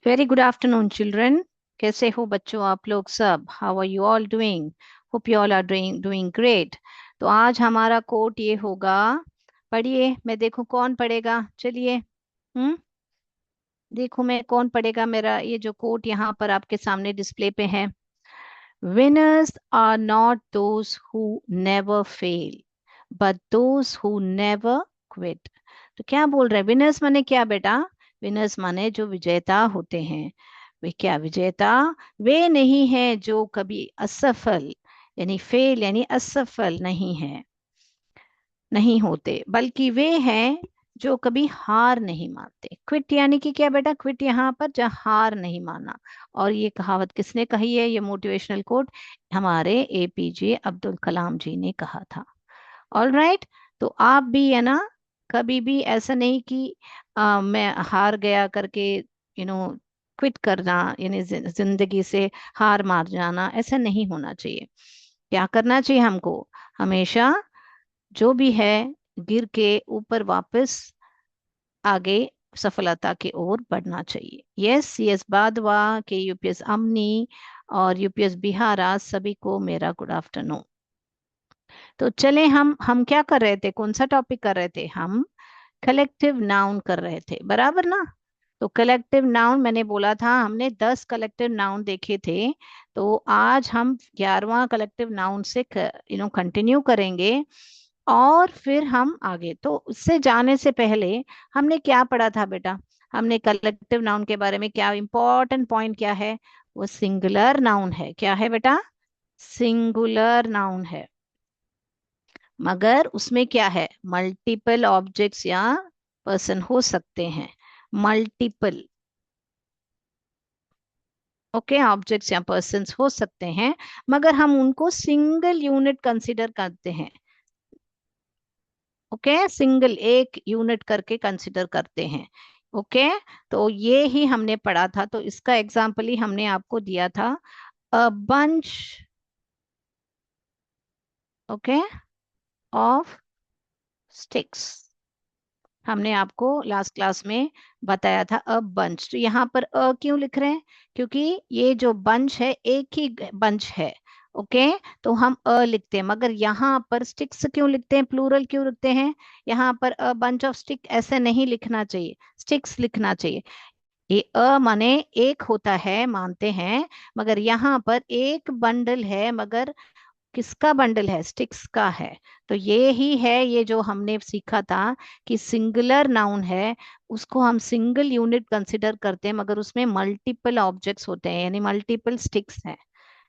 Very good afternoon children. कैसे हो बच्चों आप लोग सब? How are you all doing? Hope you all are doing doing great. तो आज हमारा कोट ये होगा। पढ़िए, मैं देखूं कौन पढ़ेगा। चलिए। देखो मैं कौन पढ़ेगा। मेरा ये जो कोट यहाँ पर आपके सामने डिस्प्ले पे है। Winners are not those who never fail but those who never quit. तो क्या बोल रहे हैं? विनर्स माने क्या बेटा? विनर्स माने जो विजेता होते हैं। वे क्या विजेता? वे नहीं है जो कभी असफल, यानी फेल यानी असफल नहीं है, नहीं होते, बल्कि वे हैं जो कभी हार नहीं मानते। क्विट यानी कि क्या बेटा? क्विट यहाँ पर जहाँ हार नहीं माना। और ये कहावत किसने कही है? ये मोटिवेशनल कोट हमारे एपीजे अब्दुल कलाम जी ने कहा था। All right. तो आप भी है ना, कभी भी ऐसा नहीं कि मैं हार गया करके क्विट करना, यानी जिंदगी से हार मान जाना, ऐसा नहीं होना चाहिए। क्या करना चाहिए हमको? हमेशा जो भी है गिर के ऊपर वापस आगे सफलता की ओर बढ़ना चाहिए। यस यस बादवा के यूपीएस अमनी और यूपीएस बिहारा सभी को मेरा गुड आफ्टरनून। तो चले, हम क्या कर रहे थे? कौन सा टॉपिक कर रहे थे हम? कलेक्टिव नाउन कर रहे थे, बराबर ना? तो कलेक्टिव नाउन मैंने बोला था, हमने 10 कलेक्टिव नाउन देखे थे। तो आज हम 11वां कलेक्टिव नाउन से कंटिन्यू करेंगे। और फिर हम आगे, तो उससे जाने से पहले हमने क्या पढ़ा था बेटा? हमने कलेक्टिव नाउन के बारे में क्या इंपॉर्टेंट पॉइंट क्या है? वो सिंगुलर नाउन है। क्या है बेटा? सिंगुलर नाउन है। मगर उसमें क्या है? मल्टीपल ऑब्जेक्ट्स या पर्सन हो सकते हैं। मल्टीपल, ओके, ऑब्जेक्ट्स या पर्सन्स हो सकते हैं, मगर हम उनको सिंगल यूनिट कंसीडर करते हैं। ओके, सिंगल, एक यूनिट करके कंसीडर करते हैं। ओके। तो ये ही हमने पढ़ा था। तो इसका एग्जाम्पल ही हमने आपको दिया था। A bunch, okay, of sticks. हमने आपको लास्ट क्लास में बताया था अ बंच। तो यहाँ पर अ क्यों लिख रहे हैं? क्योंकि ये जो बंच है एक ही बंच है। ओके। तो हम अ लिखते हैं, मगर यहाँ पर स्टिक्स क्यों लिखते हैं? प्लूरल क्यों लिखते हैं? यहाँ पर अ बंच ऑफ स्टिक ऐसे नहीं लिखना चाहिए, स्टिक्स लिखना चाहिए। ये अ माने एक होता है, मानते हैं, मगर यहाँ पर एक बंडल है, मगर किसका बंडल है? स्टिक्स का है। तो ये ही है, ये जो हमने सीखा था कि सिंगुलर नाउन है, उसको हम सिंगल यूनिट कंसिडर करते हैं, मगर उसमें मल्टीपल ऑब्जेक्ट्स होते हैं, यानी मल्टीपल स्टिक्स हैं।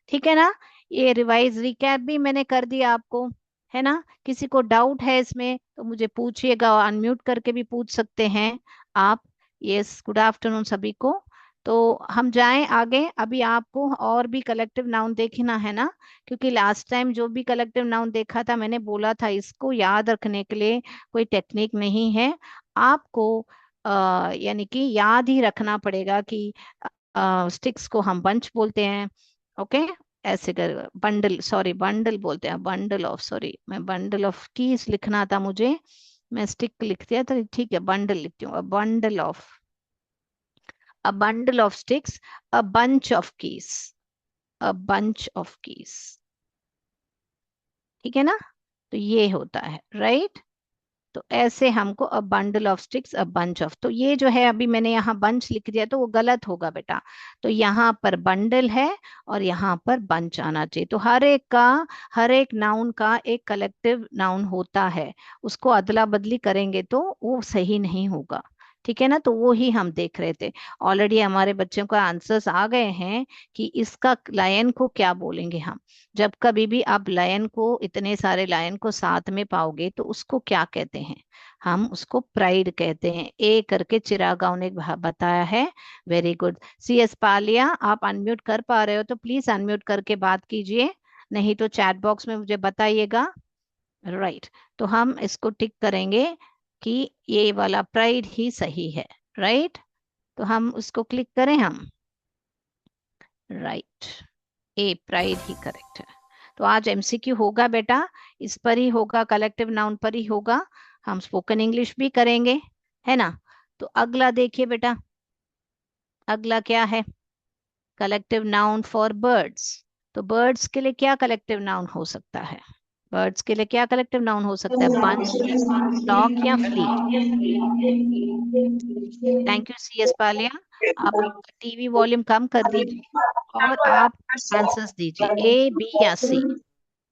ठीक है ना? ये रिवाइज रिकैप भी मैंने कर दिया आपको, है ना? किसी को डाउट है इसमें तो मुझे पूछिएगा, अनम्यूट करके भी पूछ सकते हैं आप। यस, गुड आफ्टरनून सभी को। तो हम जाएं आगे। अभी आपको और भी कलेक्टिव नाउन देखना है ना? क्योंकि लास्ट टाइम जो भी कलेक्टिव नाउन देखा था, मैंने बोला था इसको याद रखने के लिए कोई टेक्निक नहीं है आपको। यानी कि याद ही रखना पड़ेगा कि स्टिक्स को हम बंच बोलते हैं। ओके। ऐसे कर, बंडल, सॉरी बंडल बोलते हैं, बंडल ऑफ, सॉरी मैं बंडल ऑफ कीज लिखना था मुझे, मैं स्टिक लिख दिया, तो ठीक है बंडल लिखती हूँ। Bundle of, a bundle of sticks, a bunch of keys, a bunch of keys. ठीक है ना? तो ये होता है, राइट। तो ऐसे हमको a bundle of sticks, a bunch of, तो ये जो है अभी मैंने यहाँ बंच लिख दिया तो वो गलत होगा बेटा। तो यहाँ पर बंडल है और यहाँ पर बंच आना चाहिए। तो हर एक का, हर एक नाउन का एक कलेक्टिव नाउन होता है, उसको अदला बदली करेंगे तो वो सही नहीं होगा। ठीक है ना? तो वो ही हम देख रहे थे। ऑलरेडी हमारे बच्चों का आंसर्स आ गए हैं कि इसका लायन को क्या बोलेंगे हम। जब कभी भी आप लायन को, इतने सारे लायन को साथ में पाओगे तो उसको क्या कहते हैं? हम उसको प्राइड कहते हैं। ए करके चिरागांव ने बताया है। Very good. सी एस पालिया, आप अनम्यूट कर पा रहे हो तो प्लीज अनम्यूट करके बात कीजिए, नहीं तो चैट बॉक्स में मुझे बताइएगा। राइट। तो हम इसको टिक करेंगे कि ये वाला प्राइड ही सही है। राइट। तो हम उसको क्लिक करें हम। राइट, ए प्राइड ही करेक्ट है। तो आज एमसीक्यू होगा बेटा, इस पर ही होगा, कलेक्टिव नाउन पर ही होगा। हम स्पोकन इंग्लिश भी करेंगे, है ना? तो अगला देखिए बेटा। अगला क्या है? Collective noun for birds. तो बर्ड्स के लिए क्या कलेक्टिव नाउन हो सकता है? बर्ड्स के लिए क्या कलेक्टिव नाउन हो सकता है? बंच, फ्लॉक या fleet? Thank you C S Paliya. आप टीवी वॉल्यूम कम कर दीजिए और आप आंसर्स दीजिए, ए बी या सी।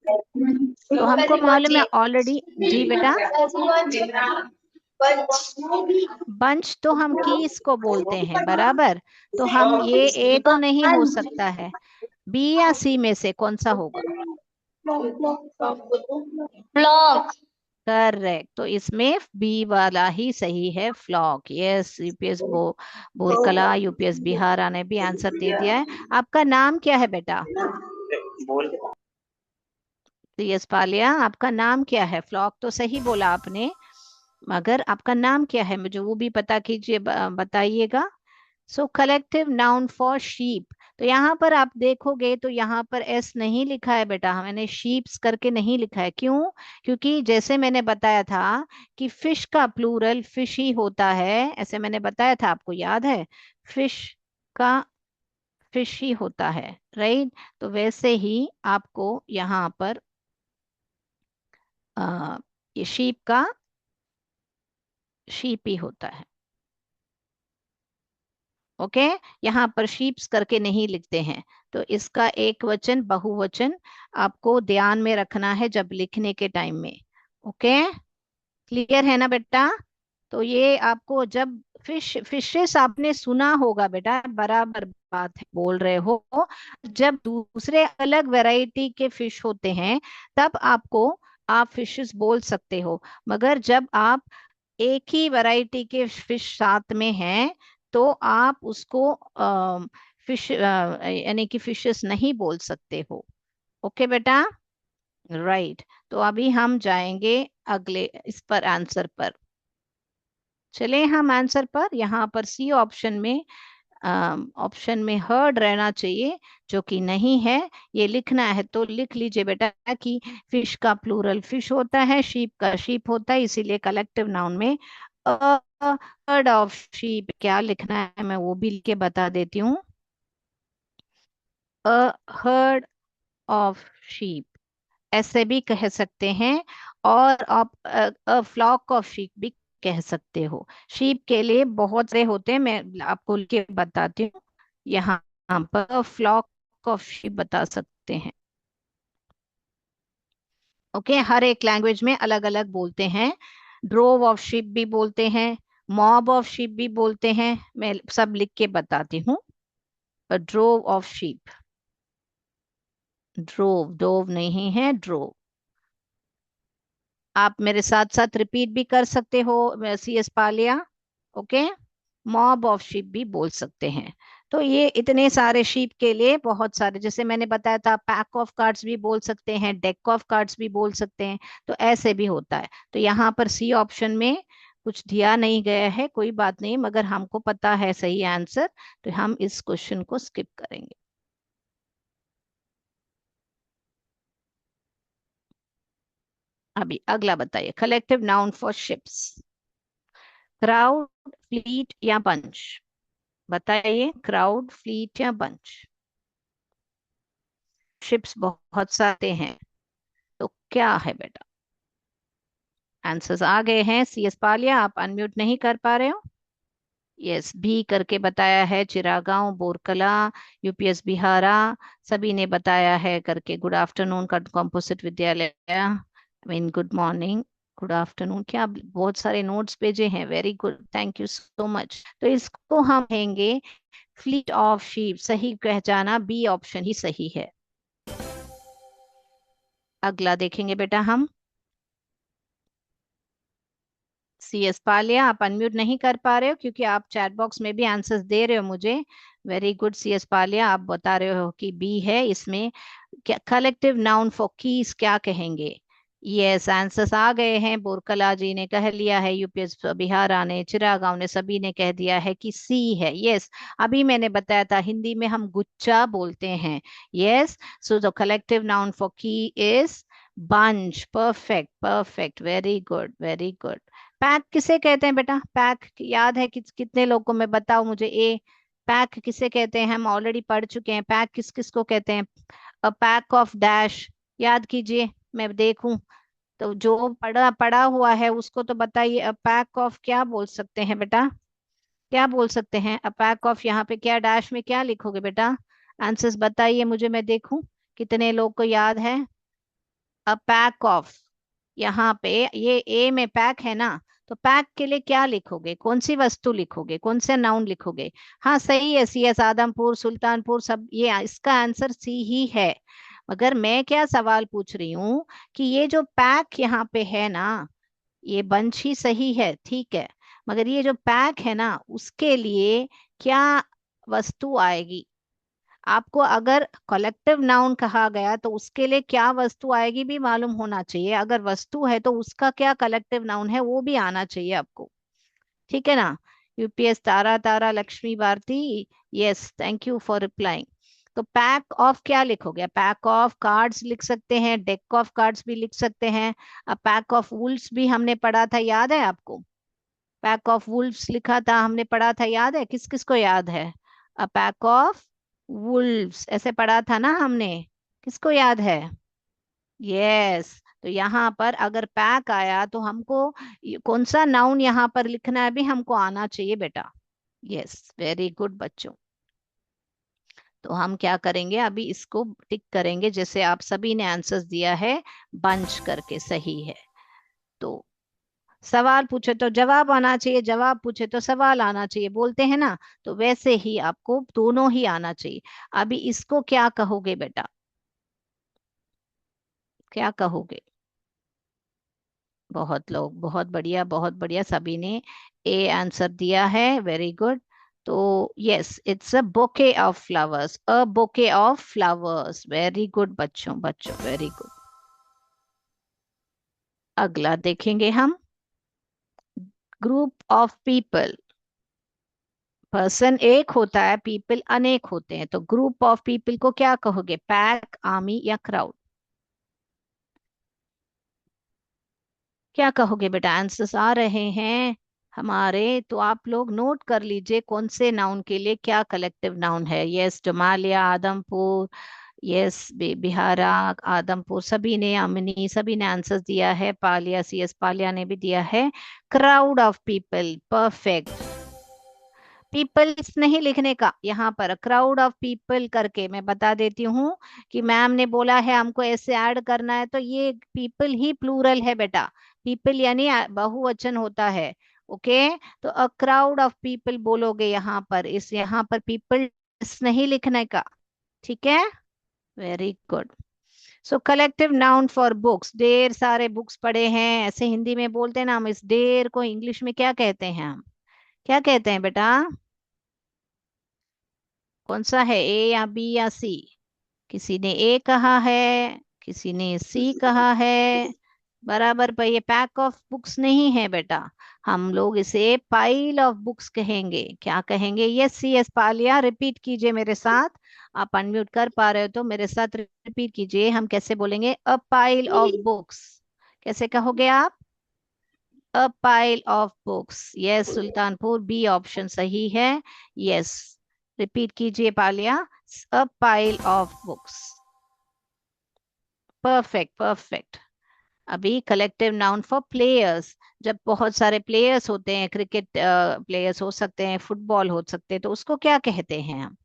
तो हमको मालूम है ऑलरेडी। जी बेटा। बंच तो हम कीस को बोलते हैं, बराबर। तो हम ये ए तो नहीं हो सकता है। बी या सी में से कौन सा होगा? फ्लॉक। करेक्ट, तो इसमें बी वाला ही सही है, flock. Yes, UPS Borkala, UPS Bihar ने भी आंसर दे दिया है। आपका नाम क्या है बेटा? तो यस पालिया, आपका नाम क्या है? फ्लॉक तो सही बोला आपने, मगर आपका नाम क्या है मुझे वो भी पता कीजिए, बताइएगा। सो कलेक्टिव नाउन फॉर शीप। तो यहाँ पर आप देखोगे तो यहाँ पर एस नहीं लिखा है बेटा, मैंने शीप्स करके नहीं लिखा है। क्यों? क्योंकि जैसे मैंने बताया था कि फिश का प्लूरल फिश ही होता है, ऐसे मैंने बताया था, आपको याद है? फिश का फिश ही होता है, राइट। तो वैसे ही आपको यहाँ पर ये शीप का शीप ही होता है। ओके। यहाँ पर शीप्स करके नहीं लिखते हैं। तो इसका एक वचन बहुवचन आपको ध्यान में रखना है जब लिखने के टाइम में। ओके, क्लियर है ना बेटा? तो ये आपको जब फिशेस आपने सुना होगा बेटा, बराबर बात है, बोल रहे हो। जब दूसरे अलग वैरायटी के फिश होते हैं तब आपको आप फिशेस बोल सकते हो, मगर जब आप एक ही वैरायटी के फिश साथ में हैं तो आप उसको फिश यानी कि फिशेस नहीं बोल सकते हो। ओके बेटा, राइट। तो अभी हम जाएंगे अगले इस पर आंसर पर। चले हम आंसर पर। यहाँ पर सी ऑप्शन में हर्ड रहना चाहिए, जो कि नहीं है। ये लिखना है तो लिख लीजिए बेटा कि फिश का प्लूरल फिश होता है, शीप का शीप होता है, इसीलिए कलेक्टिव नाउन में हर्ड ऑफ शीप क्या लिखना है मैं वो भी लिख के बता देती हूँ। अ हर्ड ऑफ शीप ऐसे भी कह सकते हैं, और आप फ्लॉक ऑफ शीप भी कह सकते हो। शीप के लिए बहुत सारे होते हैं, मैं आपको लिख के बताती हूँ। यहाँ पर फ्लॉक ऑफ शीप बता सकते हैं। ओके, हर एक लैंग्वेज में अलग अलग बोलते हैं। ड्रोव ऑफ शीप भी बोलते हैं, मॉब ऑफ शीप भी बोलते हैं, मैं सब लिख के बताती हूँ। Drove of sheep, drove dove नहीं है, ड्रोव। आप मेरे साथ साथ रिपीट भी कर सकते हो, C S Paliya. Okay, mob of sheep भी बोल सकते हैं। तो ये इतने सारे शीप के लिए बहुत सारे, जैसे मैंने बताया था, पैक ऑफ कार्ड्स भी बोल सकते हैं, डेक ऑफ कार्ड्स भी बोल सकते हैं। तो ऐसे भी होता है। तो यहाँ पर सी ऑप्शन में कुछ दिया नहीं गया है, कोई बात नहीं, मगर हमको पता है सही आंसर, तो हम इस क्वेश्चन को स्किप करेंगे। अभी अगला बताइए, collective noun for ships. Crowd, fleet या बंच? बताइए, क्राउड, फ्लीट या बंच? शिप्स बहुत सारे हैं, तो क्या है बेटा? आंसर्स आ गए हैं। सी एस पालिया, आप अनम्यूट नहीं कर पा रहे हो। यस, भी करके बताया है, चिरागांव, बोरकला, यूपीएस बिहारा, सभी ने बताया है करके। गुड आफ्टरनून का कॉम्पोजिट विद्यालय, I mean good morning, good afternoon, क्या बहुत सारे नोट्स भेजे हैं, very good, thank you so much. तो इसको हम कहेंगे फ्लीट ऑफ शीप, सही पहचाना, बी ऑप्शन ही सही है। अगला देखेंगे बेटा हम। सी एस पालिया, आप अनम्यूट नहीं कर पा रहे हो क्योंकि आप चैट बॉक्स में भी आंसर्स दे रहे हो मुझे। वेरी गुड सी एस पालिया, आप बता रहे हो कि बी है इसमें। क्या कलेक्टिव नाउन फॉर कीज क्या कहेंगे? यस, आंसर्स आ गए हैं, बोरकला जी ने कह लिया है, यूपीएस बिहार ने, चिरागांव ने, सभी ने कह दिया है कि सी है। यस, अभी मैंने बताया था हिंदी में हम गुच्चा बोलते हैं। Yes, so the collective noun for key is bunch. Perfect perfect, very good very good. Pack किसे कहते हैं बेटा? पैक याद है कि कितने लोगों को? मैं बताओ मुझे, ए पैक किसे कहते हैं, हम ऑलरेडी पढ़ चुके हैं। पैक किस किस को कहते हैं? अ पैक ऑफ डैश, याद कीजिए, मैं देखूं तो जो पढ़ा पढ़ा हुआ है उसको तो बताइए। अ पैक ऑफ क्या बोल सकते हैं बेटा, क्या बोल सकते हैं? अ पैक ऑफ, यहाँ पे क्या डैश में क्या लिखोगे बेटा? आंसर्स बताइए मुझे, मैं देखूं कितने लोग को याद है। अ पैक ऑफ, यहाँ पे ये ए में पैक है ना, तो पैक के लिए क्या लिखोगे, कौन सी वस्तु लिखोगे, कौन से नाउन लिखोगे? हाँ सही है, सी एस, आदमपुर, सुल्तानपुर, सब ये इसका आंसर सी ही है। मगर मैं क्या सवाल पूछ रही हूँ कि ये जो पैक यहाँ पे है ना, ये बंच ही सही है, ठीक है, मगर ये जो पैक है ना उसके लिए क्या वस्तु आएगी? आपको अगर कलेक्टिव नाउन कहा गया तो उसके लिए क्या वस्तु आएगी भी मालूम होना चाहिए। अगर वस्तु है तो उसका क्या कलेक्टिव नाउन है वो भी आना चाहिए आपको, ठीक है ना? UPS Tara Tara Lakshmi Bharati, yes, thank you for replying. तो पैक ऑफ क्या लिखोगे? पैक ऑफ कार्ड्स लिख सकते हैं, डेक ऑफ कार्ड्स भी लिख सकते हैं। अब पैक ऑफ वुल्फ्स भी हमने पढ़ा था, याद है आपको? पैक ऑफ वुल्फ्स लिखा था, हमने पढ़ा था, याद है? किस किस को याद है? अ पैक ऑफ वुल्व्स ऐसे पढ़ा था ना हमने, किसको याद है? यस। तो यहाँ पर अगर पैक आया तो हमको कौन सा नाउन यहाँ पर लिखना है भी हमको आना चाहिए बेटा। यस, वेरी गुड बच्चों। तो हम क्या करेंगे, अभी इसको टिक करेंगे जैसे आप सभी ने आंसर्स दिया है, बंच करके, सही है। तो सवाल पूछे तो जवाब आना चाहिए, जवाब पूछे तो सवाल आना चाहिए, बोलते हैं ना, तो वैसे ही आपको दोनों ही आना चाहिए। अभी इसको क्या कहोगे बेटा, क्या कहोगे? बहुत लोग, बहुत बढ़िया, बहुत बढ़िया, सभी ने ए आंसर दिया है, वेरी गुड। तो yes, it's a bouquet of flowers, a bouquet of flowers, very good बच्चों, बच्चों वेरी गुड। अगला देखेंगे हम, ग्रुप ऑफ पीपल। पर्सन एक होता है, पीपल अनेक होते हैं, तो ग्रुप ऑफ पीपल को क्या कहोगे? पैक, आर्मी या क्राउड? क्या कहोगे बेटा? आंसर्स आ रहे हैं हमारे, तो आप लोग नोट कर लीजिए कौन से नाउन के लिए क्या कलेक्टिव नाउन है। यस, जमालिया, आदमपुर, यस, बिहारा, आदमपुर, सभी ने, अमनी, सभी ने आंसर्स दिया है। पालिया, सी एस पालिया ने भी दिया है। Crowd of people, perfect. Peoples नहीं लिखने का, यहाँ पर क्राउड ऑफ पीपल करके मैं बता देती हूँ कि मैम ने बोला है हमको ऐसे ऐड करना है, तो ये पीपल ही प्लूरल है बेटा, पीपल यानी बहुवचन होता है। ओके, तो अ क्राउड ऑफ पीपल बोलोगे यहाँ पर, इस यहाँ पर पीपल नहीं लिखने का, ठीक है, very good. So collective noun for books, ढेर सारे बुक्स पढ़े हैं, ऐसे हिंदी में बोलते हैं ना हम, इस ढेर को इंग्लिश में क्या कहते हैं हम, क्या कहते हैं बेटा? कौन सा है, ए या बी या सी? किसी ने ए कहा है, किसी ने सी कहा है, बराबर पर ये पैक ऑफ बुक्स नहीं है बेटा, हम लोग इसे पाइल ऑफ बुक्स कहेंगे। क्या कहेंगे? यस, सी एस पालिया, रिपीट कीजिए मेरे साथ। आप अनम्यूट कर पा रहे हो तो मेरे साथ रिपीट कीजिए, हम कैसे बोलेंगे? अ पाइल ऑफ बुक्स, कैसे कहोगे आप? A pile of books, yes Sultanpur, B option सही है। यस, रिपीट कीजिए Paliya, a pile of books, perfect perfect. अभी कलेक्टिव नाउन फॉर प्लेयर्स, जब बहुत सारे प्लेयर्स होते हैं, क्रिकेट प्लेयर्स हो सकते हैं, फुटबॉल हो सकते हैं, तो उसको क्या कहते हैं हम?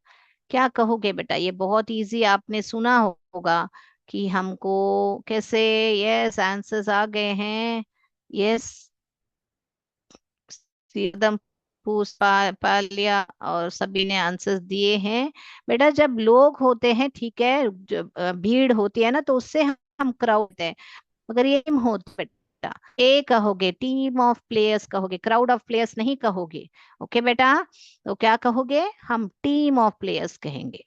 क्या कहोगे बेटा? ये बहुत इजी, आपने सुना होगा कि हमको कैसे। यस, आंसर्स आ गए हैं। यस, एकदम पालिया और सभी ने आंसर्स दिए हैं। बेटा जब लोग होते हैं, ठीक है, जब भीड़ होती है ना, तो उससे हम क्राउड होते हैं, मगर ये टीम होती है बेटा, ए कहोगे, टीम ऑफ प्लेयर्स कहोगे, क्राउड ऑफ प्लेयर्स नहीं कहोगे। ओके बेटा, तो क्या कहोगे? हम टीम ऑफ प्लेयर्स कहेंगे,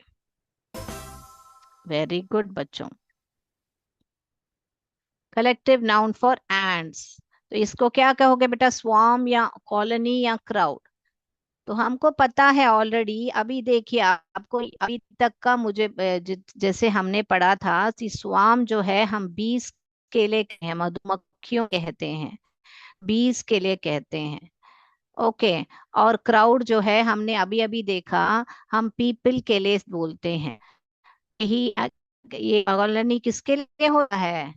वेरी गुड बच्चों। कलेक्टिव नाउन फॉर एंड्स, तो इसको क्या कहोगे बेटा? स्वार्म या कॉलोनी या क्राउड? तो हमको पता है ऑलरेडी, अभी देखिए आपको अभी तक का मुझे जैसे हमने पढ़ा था कि स्वाम जो है हम 20 केले कहते हैं, मधुमक्खियों कहते हैं, 20 केले कहते हैं। ओके। और क्राउड जो है हमने अभी अभी देखा, हम पीपल के लिए बोलते हैं। यही ये कॉलोनी किसके लिए होता है?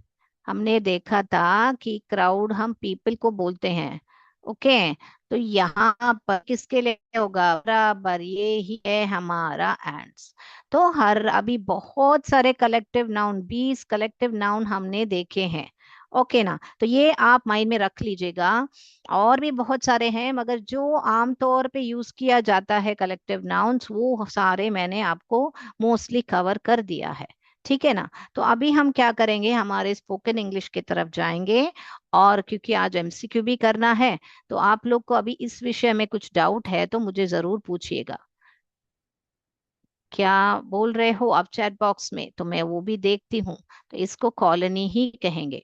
हमने देखा था कि क्राउड हम पीपल को बोलते हैं। ओके। तो यहाँ पर किसके लिए होगा? बराबर ये ही है हमारा एंड्स। तो हर अभी बहुत सारे कलेक्टिव नाउन, 20 कलेक्टिव नाउन हमने देखे हैं। ओके ना, तो ये आप माइंड में रख लीजिएगा। और भी बहुत सारे हैं, मगर जो आमतौर पे यूज किया जाता है कलेक्टिव नाउन्स, वो सारे मैंने आपको मोस्टली कवर कर दिया है। ठीक है ना? तो अभी हम क्या करेंगे, हमारे स्पोकन इंग्लिश की तरफ जाएंगे। और क्योंकि आज एमसीक्यू भी करना है, तो आप लोग को अभी इस विषय में कुछ डाउट है तो मुझे जरूर पूछिएगा। क्या बोल रहे हो आप चैट बॉक्स में? तो मैं वो भी देखती हूँ। तो इसको कॉलोनी ही कहेंगे।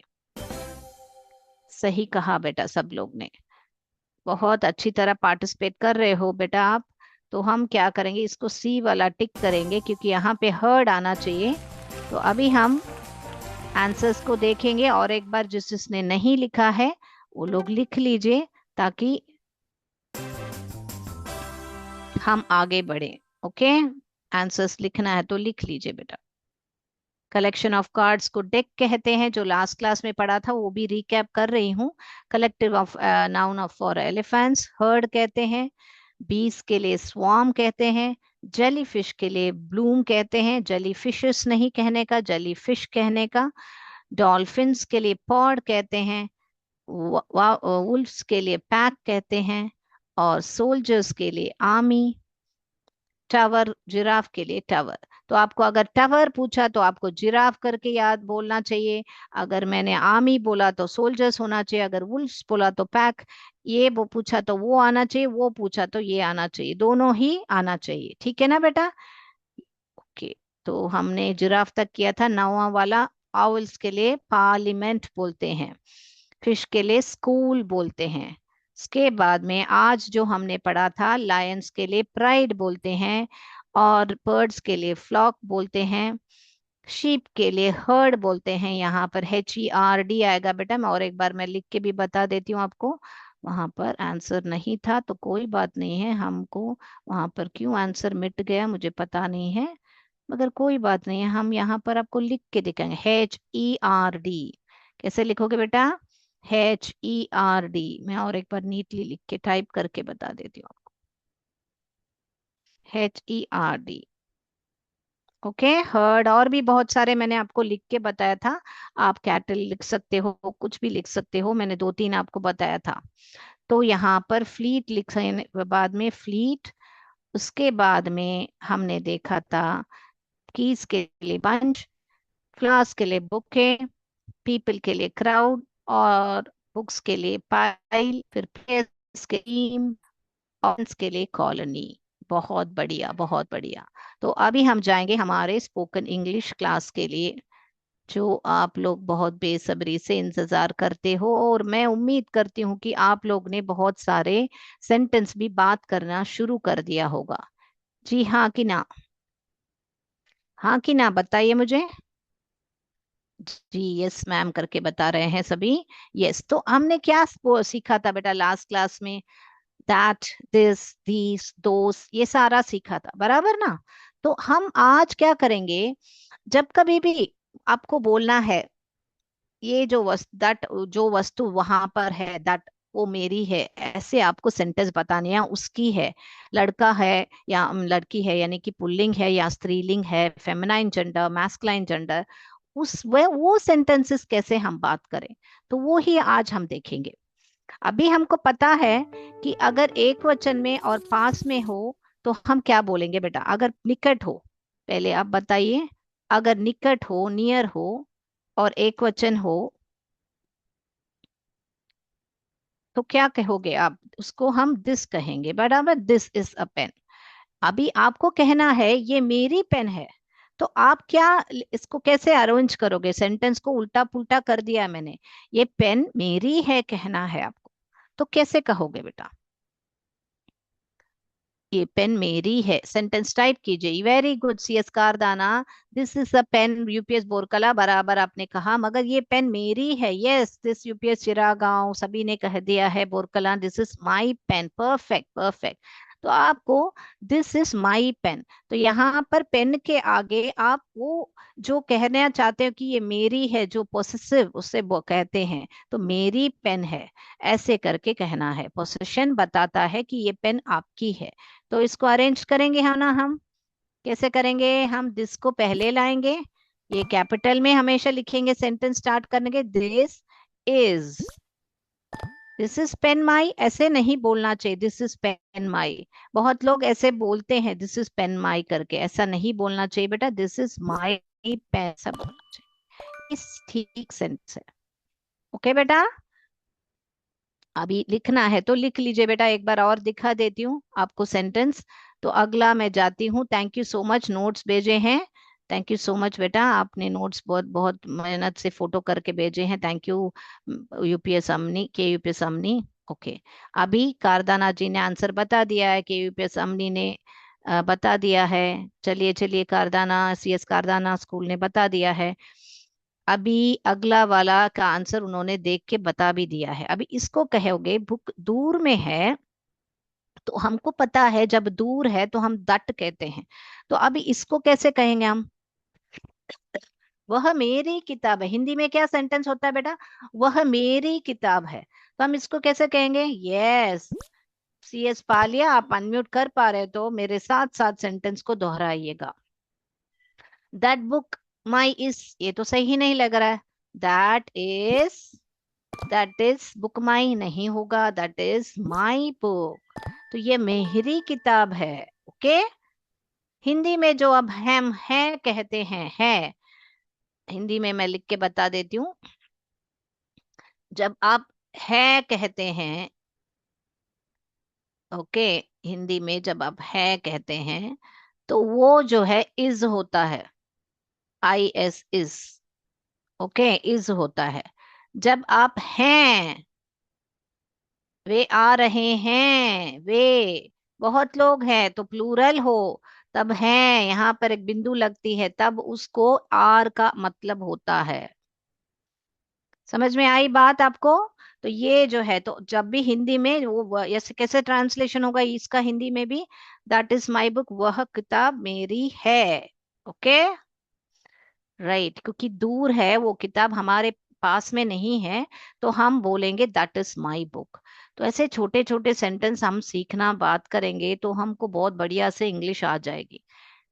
सही कहा बेटा सब लोग ने। बहुत अच्छी तरह पार्टिसिपेट कर रहे हो बेटा आप। तो हम क्या करेंगे, इसको सी वाला टिक करेंगे क्योंकि यहाँ पे हर्ड आना चाहिए। तो अभी हम आंसर्स को देखेंगे, और एक बार जिसने नहीं लिखा है वो लोग लिख लीजिए, ताकि हम आगे बढ़े। ओके। आंसर्स लिखना है तो लिख लीजिए बेटा। कलेक्शन ऑफ कार्ड्स को डेक कहते हैं, जो लास्ट क्लास में पढ़ा था वो भी रिकैप कर रही हूँ। Collective of noun of for elephants heard कहते हैं। बीस के लिए स्वार्म कहते हैं। जेली फिश के लिए ब्लूम कहते हैं, जेली फिशेस नहीं कहने का, जेली फिश कहने का। डॉल्फिन्स के लिए पॉड कहते हैं। वुल्फ्स के लिए पैक कहते हैं। और सोल्जर्स के लिए आर्मी। टावर, जिराफ के लिए टावर। तो आपको अगर टावर पूछा तो आपको जिराफ करके याद बोलना चाहिए। अगर मैंने आर्मी बोला तो सोल्जर्स होना चाहिए। अगर वुल्फ्स बोला तो पैक। ये वो पूछा तो वो आना चाहिए, वो पूछा तो ये आना चाहिए, दोनों ही आना चाहिए। ठीक है ना बेटा? ओके। तो हमने जिराफ तक किया था। नौवां वाला, आउल्स के लिए पार्लियामेंट बोलते हैं। फिश के लिए स्कूल बोलते हैं। इसके बाद में आज जो हमने पढ़ा था, लायंस के लिए प्राइड बोलते हैं। और बर्ड्स के लिए फ्लॉक बोलते हैं। शीप के लिए हर्ड बोलते हैं। यहाँ पर HERD आएगा बेटा। मैं और एक बार मैं लिख के भी बता देती हूँ आपको। वहां पर आंसर नहीं था तो कोई बात नहीं है हमको। वहां पर क्यों आंसर मिट गया मुझे पता नहीं है, मगर कोई बात नहीं है, हम यहाँ पर आपको लिख के दिखाएंगे। HERD कैसे लिखोगे बेटा? HERD। मैं और एक बार नीटली लिख के टाइप करके बता देती हूँ आपको। HERD। ओके। हर्ड और भी बहुत सारे मैंने आपको लिख के बताया था। आप कैटल लिख सकते हो, कुछ भी लिख सकते हो, मैंने दो तीन आपको बताया था। तो यहाँ पर फ्लीट लिखने के बाद में फ्लीट। उसके बाद में हमने देखा था कीज के लिए बंच, फ्लावर्स के लिए बुके, पीपल के लिए क्राउड, और बुक्स के लिए पाइल, फिर प्लेस के टीम, ऑन्स के लिए कॉलोनी। बहुत बढ़िया, बहुत बढ़िया। तो अभी हम जाएंगे हमारे स्पोकन इंग्लिश क्लास के लिए, जो आप लोग बहुत बेसब्री से इंतजार करते हो। और मैं उम्मीद करती हूँ कि आप लोग ने बहुत सारे सेंटेंस भी बात करना शुरू कर दिया होगा। जी हाँ कि ना? हाँ कि ना, बताइए मुझे। जी यस मैम करके बता रहे हैं सभी। यस, तो हमने क्या सीखा था बेटा लास्ट क्लास में? दैट, दिस, दीस, दोस, ये सारा सीखा था, बराबर ना? तो हम आज क्या करेंगे, जब कभी भी आपको बोलना है, ये जो वस्तु, दैट जो वस्तु वहां पर है, दैट वो मेरी है, ऐसे आपको सेंटेंस बताने हैं। उसकी है, लड़का है या लड़की है, यानी कि पुल्लिंग है या स्त्रीलिंग है, फेमिनाइन जेंडर, मैस्कुलाइन जेंडर, उस वो सेंटेंसेस कैसे हम बात करें, तो वो ही आज हम देखेंगे। अभी हमको पता है कि अगर एक वचन में और पास में हो तो हम क्या बोलेंगे बेटा? अगर निकट हो, पहले आप बताइए। अगर निकट हो, नियर हो, और एक वचन हो, तो क्या कहोगे आप? उसको हम दिस कहेंगे, बराबर। This is a pen. अभी आपको कहना है ये मेरी पेन है, तो आप क्या, इसको कैसे अरेंज करोगे? सेंटेंस को उल्टा पुल्टा कर दिया है मैंने। ये पेन मेरी है कहना है आपको, तो कैसे कहोगे बेटा? ये पेन मेरी है, सेंटेंस टाइप कीजिए। Very good CS Kardana, this is a pen UPS Borkala, बराबर आपने कहा, मगर ये पेन मेरी है। यस, दिस UPS चिरागांव, सभी ने कह दिया है Borkala, this is my pen. Perfect perfect. तो आपको दिस इज माई पेन, तो यहाँ पर पेन के आगे आप वो जो कहना चाहते हो कि ये मेरी है, जो पोसेसिव उससे वो कहते हैं, तो मेरी पेन है, ऐसे करके कहना है। पोसेशन बताता है कि ये पेन आपकी है। तो इसको अरेंज करेंगे है ना हम? कैसे करेंगे हम? दिस को पहले लाएंगे, ये कैपिटल में हमेशा लिखेंगे सेंटेंस स्टार्ट करने के, इज दिस इज पेन माई, ऐसे नहीं बोलना चाहिए दिस इज पेन माई। बहुत लोग ऐसे बोलते हैं दिस इज पेन माई करके, ऐसा नहीं बोलना चाहिए बेटा, दिस इज माई पेन ऐसा बोलना चाहिए। इस ठीक सेंस है। ओके बेटा, अभी लिखना है तो लिख लीजिए बेटा, एक बार और दिखा देती हूँ आपको सेंटेंस। तो अगला मैं जाती हूँ। Thank you so much, notes भेजे हैं। थैंक यू सो मच बेटा, आपने नोट्स बहुत बहुत मेहनत से फोटो करके भेजे हैं। थैंक यू UPS अमनी, के UPS अमनी। ओके, अभी कारदाना जी ने आंसर बता दिया है, के UPS अमनी ने बता दिया है। चलिए चलिए, कारदाना CS कारदाना स्कूल ने बता दिया है। अभी अगला वाला का आंसर उन्होंने देख के बता भी दिया है। अभी इसको कहोगे बुक दूर में है, तो हमको पता है जब दूर है तो हम दट कहते हैं। तो अभी इसको कैसे कहेंगे हम? वह मेरी किताब है, हिंदी में क्या सेंटेंस होता है बेटा? वह मेरी किताब है। तो हम इसको कैसे कहेंगे? यस, CS पालिया, आप अनम्यूट कर पा रहे हो तो मेरे साथ साथ सेंटेंस को दोहराइएगा। दैट बुक माई इज, ये तो सही नहीं लग रहा है। दैट इज बुक माई नहीं होगा, दैट इज माई बुक। तो ये मेरी किताब है। ओके, हिंदी में जो अब हम है कहते हैं है, हिंदी में मैं लिख के बता देती हूँ। जब आप है कहते हैं, ओके, हिंदी में जब आप है कहते हैं तो वो जो है इज होता है, IS इज। ओके, इज होता है। जब आप हैं, वे आ रहे हैं, वे बहुत लोग हैं तो प्लूरल हो, तब हैं यहाँ पर एक बिंदु लगती है, तब उसको आर का मतलब होता है। समझ में आई बात आपको? तो ये जो है, तो जब भी हिंदी में ऐसे कैसे ट्रांसलेशन होगा इसका हिंदी में भी? दैट इज माई बुक, वह किताब मेरी है। ओके, राइट, क्योंकि दूर है वो किताब, हमारे पास में नहीं है, तो हम बोलेंगे दैट इज माई बुक। तो ऐसे छोटे छोटे सेंटेंस हम सीखना, बात करेंगे तो हमको बहुत बढ़िया से इंग्लिश आ जाएगी।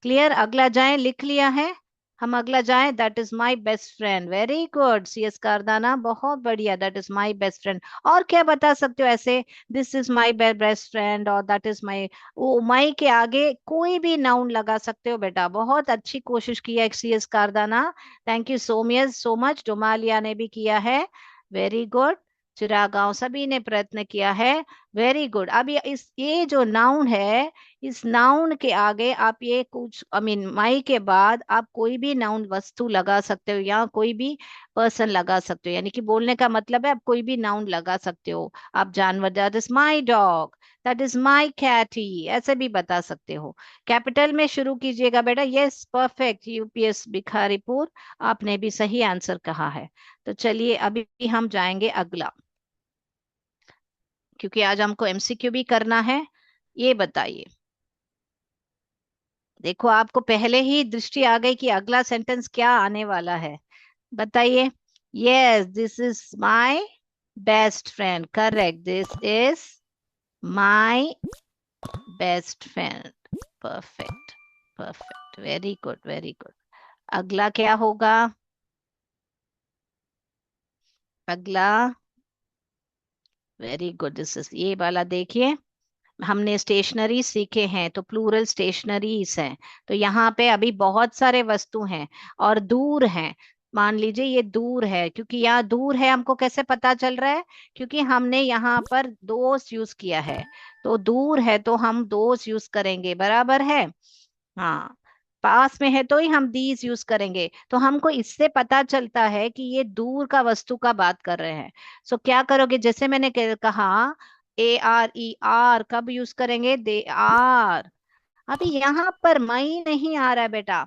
क्लियर? अगला जाए, लिख लिया है हम? अगला जाए, that is my best friend. Very good CS कारदाना, बहुत बढ़िया, that is my best friend. और क्या बता सकते हो ऐसे? This is my best friend, और दैट इज माई, ओ माई के आगे कोई भी नाउन लगा सकते हो बेटा। बहुत अच्छी कोशिश की है CS Kardana. Thank you so much, Domaliya ने भी किया है। वेरी गुड, चिरागांव, सभी ने प्रयत्न किया है। Very good. अब ये जो नाउन है, इस नाउन के आगे आप ये कुछ, माई के बाद आप कोई भी नाउन वस्तु लगा सकते हो, या कोई भी पर्सन लगा सकते हो। यानी कि बोलने का मतलब है आप कोई भी नाउन लगा सकते हो। आप जानवर, that is my dog, that is my catty, ऐसे भी बता सकते हो। कैपिटल में शुरू कीजिएगा बेटा। यस, परफेक्ट, UPS भिखारीपुर, आपने भी सही आंसर कहा है। तो चलिए अभी हम जाएंगे अगला, क्योंकि आज हमको MCQ भी करना है। ये बताइए, देखो आपको पहले ही दृष्टि आ गई कि अगला सेंटेंस क्या आने वाला है। बताइए। Yes, this is my best friend, correct, this is my best friend. Perfect perfect, very good very good. अगला क्या होगा? अगला, वेरी गुड, दिस इज ये वाला देखिए। हमने स्टेशनरी सीखे हैं तो प्लूरल स्टेशनरीज हैं। तो यहाँ पे अभी बहुत सारे वस्तु हैं और दूर हैं। मान लीजिए ये दूर है, क्योंकि यहाँ दूर है हमको कैसे पता चल रहा है? क्योंकि हमने यहाँ पर दोस यूज किया है। तो दूर है तो हम दोस यूज करेंगे, बराबर है? हाँ, पास में है तो ही हम दीज यूज करेंगे। तो हमको इससे पता चलता है कि ये दूर का वस्तु का बात कर रहे हैं। सो क्या करोगे, जैसे मैंने कहा, ARE, कब यूज करेंगे? They are. अभी यहाँ पर मई नहीं आ रहा है बेटा।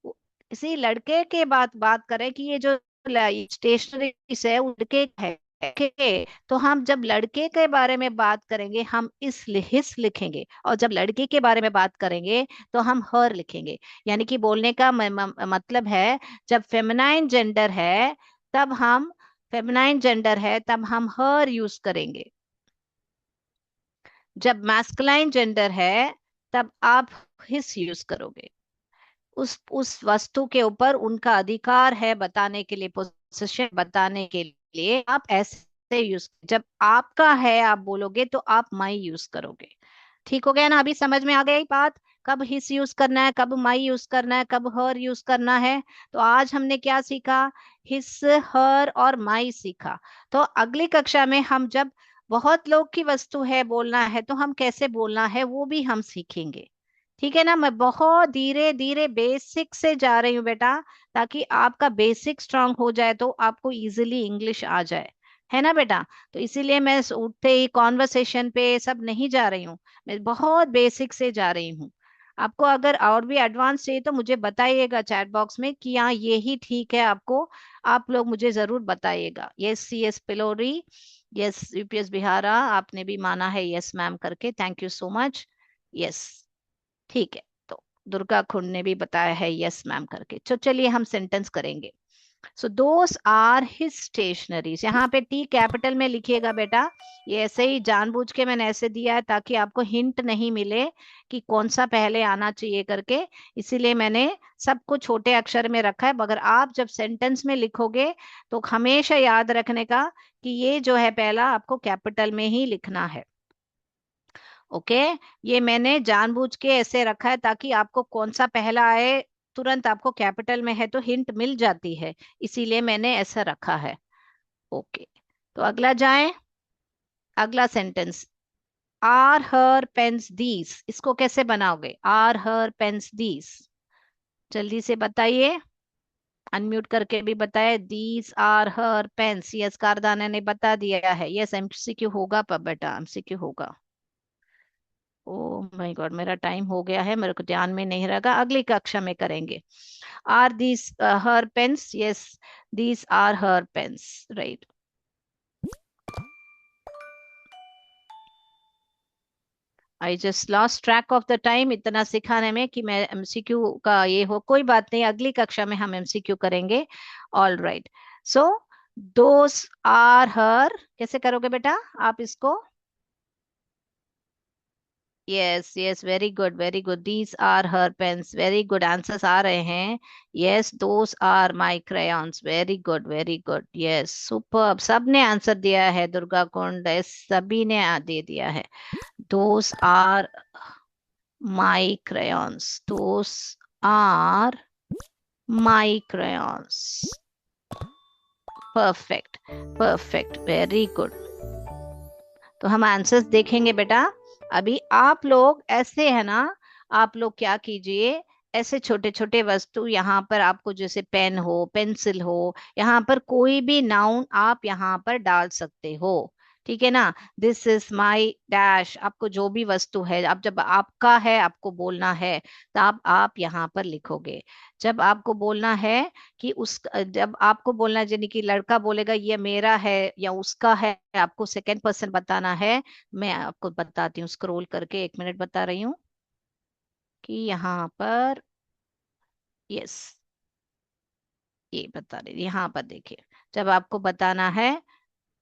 किसी लड़के के बात करें कि ये जो स्टेशनरी है वो लड़के का है। ओके, तो हम जब लड़के के बारे में बात करेंगे हम हिस लिखेंगे, और जब लड़के के बारे में बात करेंगे तो हम हर लिखेंगे। यानी कि बोलने का मतलब है, जब फेमिनाइन जेंडर है तब हम हर यूज करेंगे। जब मैस्कुलाइन जेंडर है तब आप हिस यूज करोगे। उस वस्तु के ऊपर उनका अधिकार है बताने के लिए, पोजीशन बताने के लिए आप ऐसे यूज, जब आपका है आप बोलोगे तो आप माई यूज करोगे। ठीक हो गया ना? अभी समझ में आ गई बात, कब हिस यूज करना है, कब माई यूज करना है, कब हर यूज करना है। तो आज हमने क्या सीखा? हिस, हर और माई सीखा। तो अगली कक्षा में हम जब बहुत लोग की वस्तु है बोलना है तो हम कैसे बोलना है वो भी हम सीखेंगे। ठीक है ना? मैं बहुत धीरे धीरे बेसिक से जा रही हूँ बेटा, ताकि आपका बेसिक स्ट्रांग हो जाए तो आपको इजीली इंग्लिश आ जाए। है ना बेटा? तो इसीलिए मैं उठते ही कॉन्वर्सेशन पे सब नहीं जा रही हूँ, मैं बहुत बेसिक से जा रही हूँ। आपको अगर और भी एडवांस चाहिए तो मुझे बताइएगा चैट बॉक्स में कि हाँ ये ही ठीक है आपको। आप लोग मुझे जरूर बताइएगा। Yes CS pylori, yes UPS बिहारा, आपने भी माना है यस मैम करके, thank you so much. Yes, ठीक है। तो दुर्गा खुंड ने भी बताया है यस मैम करके। तो चलिए हम सेंटेंस करेंगे। सो दोस आर हिज स्टेशनरीज, यहाँ पे T कैपिटल में लिखिएगा बेटा। ये ऐसे ही जानबूझ के मैंने ऐसे दिया है ताकि आपको हिंट नहीं मिले कि कौन सा पहले आना चाहिए करके, इसीलिए मैंने सबको छोटे अक्षर में रखा है। मगर आप जब सेंटेंस में लिखोगे तो हमेशा याद रखने का कि ये जो है पहला आपको कैपिटल में ही लिखना है। ओके, ये मैंने जानबूझ के ऐसे रखा है ताकि आपको कौन सा पहला आए तुरंत आपको कैपिटल में है तो हिंट मिल जाती है, इसीलिए मैंने ऐसा रखा है। ओके, तो अगला जाए। अगला sentence, are her pens these, इसको कैसे बनाओगे? आर हर पेन्स दीज, जल्दी से बताइए, अनम्यूट करके भी बताए। These are her pens, yes Kardana ने बता दिया है। यस MCQ होगा पर बेटा, MCQ होगा। ओ माय गॉड, मेरा टाइम हो गया है, मेरे को ध्यान में नहीं रहेगा, अगली कक्षा में करेंगे। Are these her pens? Yes, these are her pens, right. I just lost track of the time इतना सिखाने में कि मैं MCQ का ये हो। कोई बात नहीं, अगली कक्षा में हम MCQ करेंगे। All right. So those are her, कैसे करोगे बेटा आप इसको? Yes yes, very good very good, these are her pens, very good, answers आ रहे हैं। Yes, those are my crayons, very good very good, yes super, सबने आंसर दिया है। दुर्गा कुंड, यस सभी ने दे दिया है। Those are my crayons, those are my crayons, perfect perfect, very good. तो हम आंसर्स देखेंगे बेटा। अभी आप लोग ऐसे है ना, आप लोग क्या कीजिए, ऐसे छोटे छोटे वस्तु यहाँ पर आपको, जैसे पेन हो, पेंसिल हो, यहाँ पर कोई भी नाउन आप यहाँ पर डाल सकते हो। ठीक है ना? दिस इज माई डैश, आपको जो भी वस्तु है, अब जब आपका है आपको बोलना है तो आप यहाँ पर लिखोगे। जब आपको बोलना है कि उस, जब आपको बोलना है यानी कि लड़का बोलेगा ये मेरा है या उसका है, आपको सेकंड पर्सन बताना है। मैं आपको बताती हूँ, स्क्रॉल करके 1 मिनट बता रही हूँ कि यहाँ पर, यस ये बता रही, यहाँ पर देखिए, जब आपको बताना है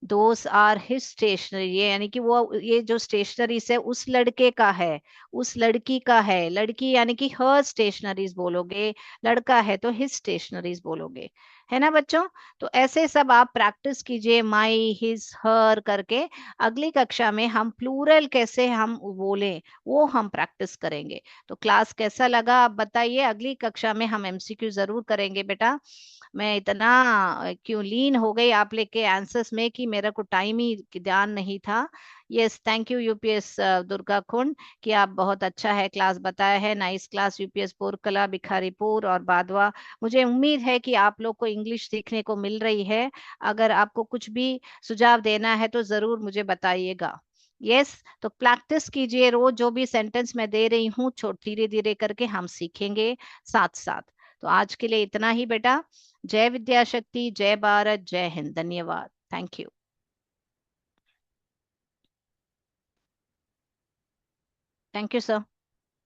दोस आर हिज स्टेशनरी, ये यानी कि वो, ये जो स्टेशनरी है उस लड़के का है, उस लड़की का है, लड़की यानी कि हर स्टेशनरीज बोलोगे, लड़का है तो हिज स्टेशनरीज बोलोगे। है ना बच्चों? तो ऐसे सब आप प्रैक्टिस कीजिए, माई हिज हर करके। अगली कक्षा में हम प्लूरल कैसे हम बोलें वो हम प्रैक्टिस करेंगे। तो क्लास कैसा लगा आप बताइए। अगली कक्षा में हम MCQ जरूर करेंगे बेटा। मैं इतना क्यों लीन हो गई आप लेके आंसर्स में कि मेरा को टाइम ही ध्यान नहीं था। Yes, thank you UPS Durga Kund, कि आप बहुत अच्छा है क्लास बताया है। Nice class UPS Porkala, Bhikharipur और बादवा। मुझे उम्मीद है कि आप लोग को इंग्लिश सीखने को मिल रही है। अगर आपको कुछ भी सुझाव देना है तो जरूर मुझे बताइएगा। यस, तो प्रैक्टिस कीजिए रोज, जो भी सेंटेंस मैं दे रही हूँ धीरे धीरे करके हम सीखेंगे साथ साथ। तो आज के लिए इतना ही बेटा। जय विद्या शक्ति, जय भारत, जय हिंद। धन्यवाद। Thank you. Thank you sir.